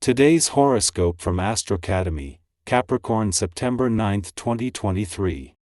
Today's horoscope from Astrocademy, Capricorn, September 9, 2023.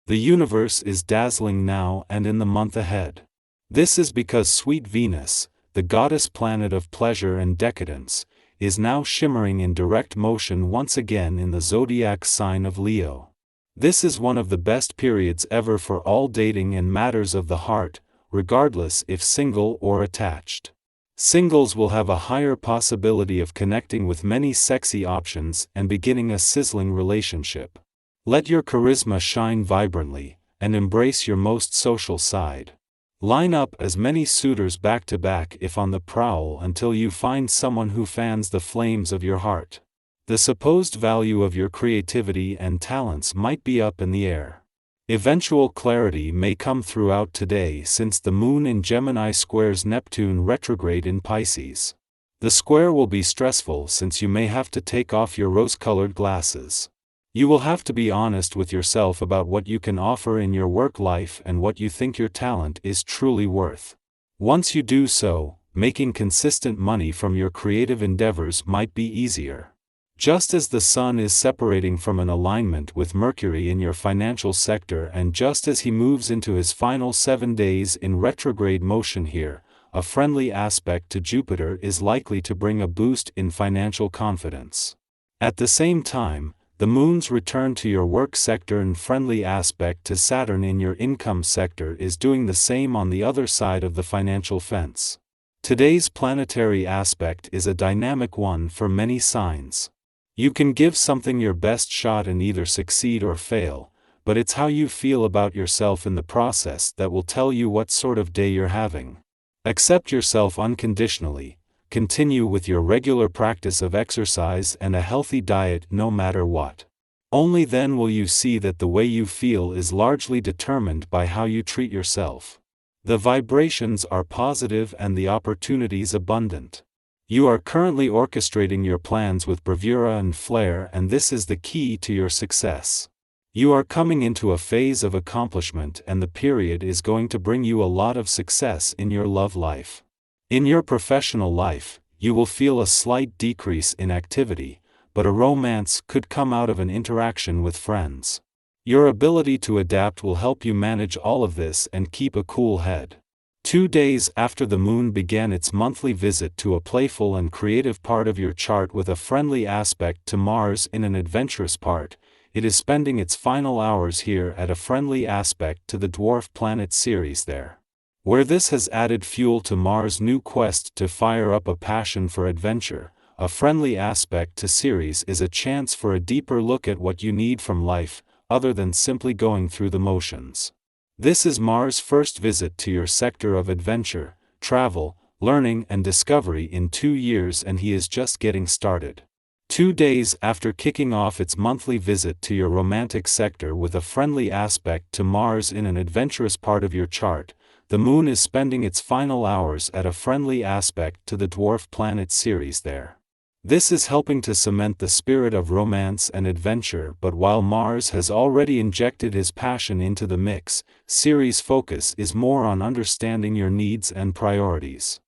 The universe is dazzling now and in the month ahead. This is because sweet Venus, the goddess planet of pleasure and decadence, is now shimmering in direct motion once again in the zodiac sign of Leo. This is one of the best periods ever for all dating and matters of the heart, regardless if single or attached. Singles will have a higher possibility of connecting with many sexy options and beginning a sizzling relationship. Let your charisma shine vibrantly, and embrace your most social side. Line up as many suitors back to back if on the prowl until you find someone who fans the flames of your heart. The supposed value of your creativity and talents might be up in the air. Eventual clarity may come throughout today since the Moon in Gemini squares Neptune retrograde in Pisces. The square will be stressful since you may have to take off your rose-colored glasses. You will have to be honest with yourself about what you can offer in your work life and what you think your talent is truly worth. Once you do so, making consistent money from your creative endeavors might be easier. Just as the Sun is separating from an alignment with Mercury in your financial sector, and just as he moves into his final 7 days in retrograde motion here, a friendly aspect to Jupiter is likely to bring a boost in financial confidence. At the same time, the Moon's return to your work sector and friendly aspect to Saturn in your income sector is doing the same on the other side of the financial fence. Today's planetary aspect is a dynamic one for many signs. You can give something your best shot and either succeed or fail, but it's how you feel about yourself in the process that will tell you what sort of day you're having. Accept yourself unconditionally, continue with your regular practice of exercise and a healthy diet no matter what. Only then will you see that the way you feel is largely determined by how you treat yourself. The vibrations are positive and the opportunities abundant. You are currently orchestrating your plans with bravura and flair, and this is the key to your success. You are coming into a phase of accomplishment, and the period is going to bring you a lot of success in your love life. In your professional life, you will feel a slight decrease in activity, but a romance could come out of an interaction with friends. Your ability to adapt will help you manage all of this and keep a cool head. 2 days after the Moon began its monthly visit to a playful and creative part of your chart with a friendly aspect to Mars in an adventurous part, it is spending its final hours here at a friendly aspect to the dwarf planet Ceres there. Where this has added fuel to Mars' new quest to fire up a passion for adventure, a friendly aspect to Ceres is a chance for a deeper look at what you need from life, other than simply going through the motions. This is Mars' first visit to your sector of adventure, travel, learning and discovery in 2 years, and he is just getting started. 2 days after kicking off its monthly visit to your romantic sector with a friendly aspect to Mars in an adventurous part of your chart, the Moon is spending its final hours at a friendly aspect to the dwarf planet Ceres there. This is helping to cement the spirit of romance and adventure, but while Mars has already injected his passion into the mix, Ceres' focus is more on understanding your needs and priorities.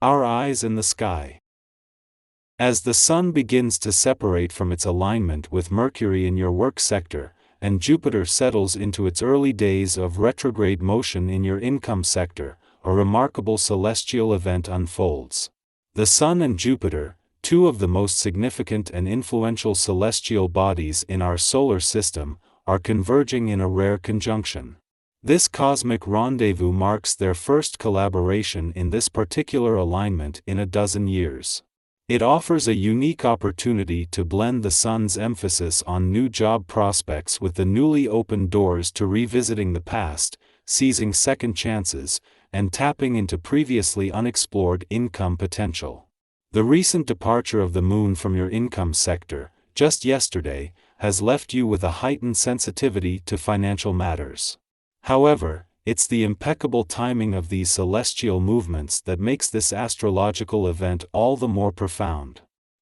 Our eyes in the sky. As the Sun begins to separate from its alignment with Mercury in your work sector, and Jupiter settles into its early days of retrograde motion in your income sector, a remarkable celestial event unfolds. The Sun and Jupiter, two of the most significant and influential celestial bodies in our solar system, are converging in a rare conjunction. This cosmic rendezvous marks their first collaboration in this particular alignment in a dozen years. It offers a unique opportunity to blend the Sun's emphasis on new job prospects with the newly opened doors to revisiting the past, seizing second chances, and tapping into previously unexplored income potential. The recent departure of the Moon from your income sector, just yesterday, has left you with a heightened sensitivity to financial matters. However, it's the impeccable timing of these celestial movements that makes this astrological event all the more profound.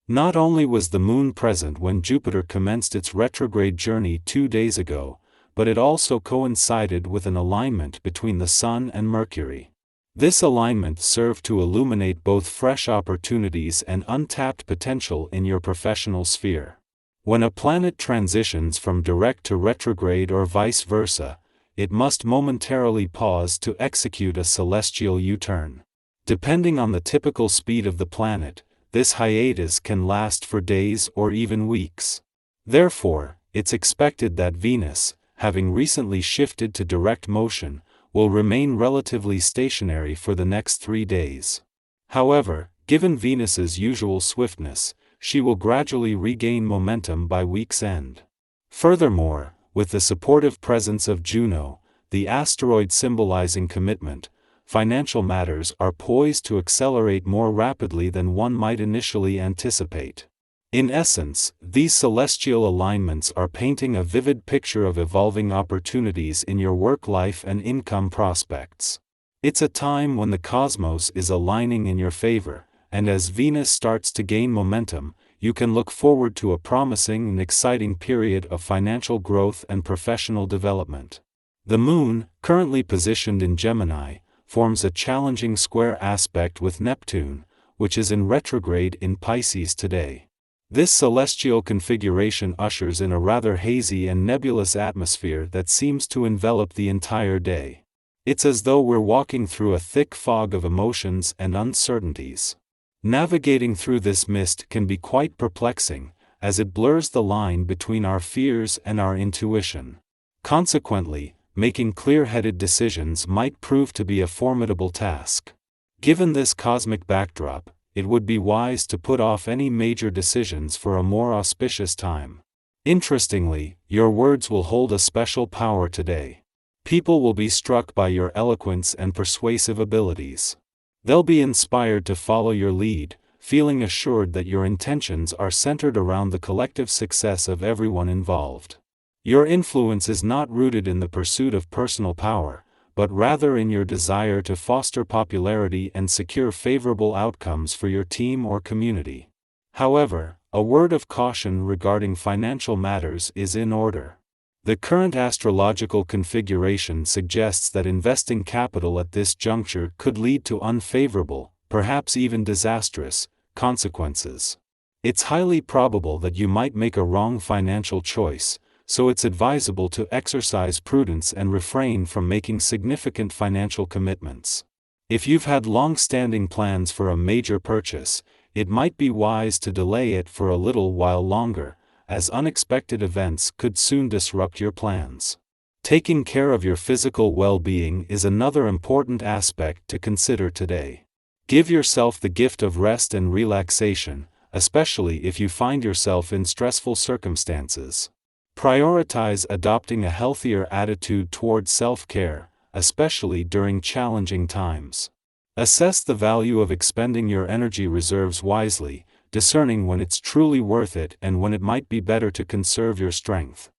Not only was the Moon present when Jupiter commenced its retrograde journey 2 days ago, but it also coincided with an alignment between the Sun and Mercury. This alignment serves to illuminate both fresh opportunities and untapped potential in your professional sphere. When a planet transitions from direct to retrograde or vice versa, it must momentarily pause to execute a celestial U-turn. Depending on the typical speed of the planet, this hiatus can last for days or even weeks. Therefore, it's expected that Venus, having recently shifted to direct motion, will remain relatively stationary for the next 3 days. However, given Venus's usual swiftness, she will gradually regain momentum by week's end. Furthermore, with the supportive presence of Juno, the asteroid symbolizing commitment, financial matters are poised to accelerate more rapidly than one might initially anticipate. In essence, these celestial alignments are painting a vivid picture of evolving opportunities in your work life and income prospects. It's a time when the cosmos is aligning in your favor, and as Venus starts to gain momentum, you can look forward to a promising and exciting period of financial growth and professional development. The Moon, currently positioned in Gemini, forms a challenging square aspect with Neptune, which is in retrograde in Pisces today. This celestial configuration ushers in a rather hazy and nebulous atmosphere that seems to envelop the entire day. It's as though we're walking through a thick fog of emotions and uncertainties. Navigating through this mist can be quite perplexing, as it blurs the line between our fears and our intuition. Consequently, making clear-headed decisions might prove to be a formidable task. Given this cosmic backdrop, it would be wise to put off any major decisions for a more auspicious time. Interestingly, your words will hold a special power today. People will be struck by your eloquence and persuasive abilities. They'll be inspired to follow your lead, feeling assured that your intentions are centered around the collective success of everyone involved. Your influence is not rooted in the pursuit of personal power, but rather in your desire to foster popularity and secure favorable outcomes for your team or community. However, a word of caution regarding financial matters is in order. The current astrological configuration suggests that investing capital at this juncture could lead to unfavorable, perhaps even disastrous, consequences. It's highly probable that you might make a wrong financial choice, so it's advisable to exercise prudence and refrain from making significant financial commitments. If you've had long-standing plans for a major purchase, it might be wise to delay it for a little while longer, as unexpected events could soon disrupt your plans. Taking care of your physical well-being is another important aspect to consider today. Give yourself the gift of rest and relaxation, especially if you find yourself in stressful circumstances. Prioritize adopting a healthier attitude toward self-care, especially during challenging times. Assess the value of expending your energy reserves wisely, discerning when it's truly worth it and when it might be better to conserve your strength.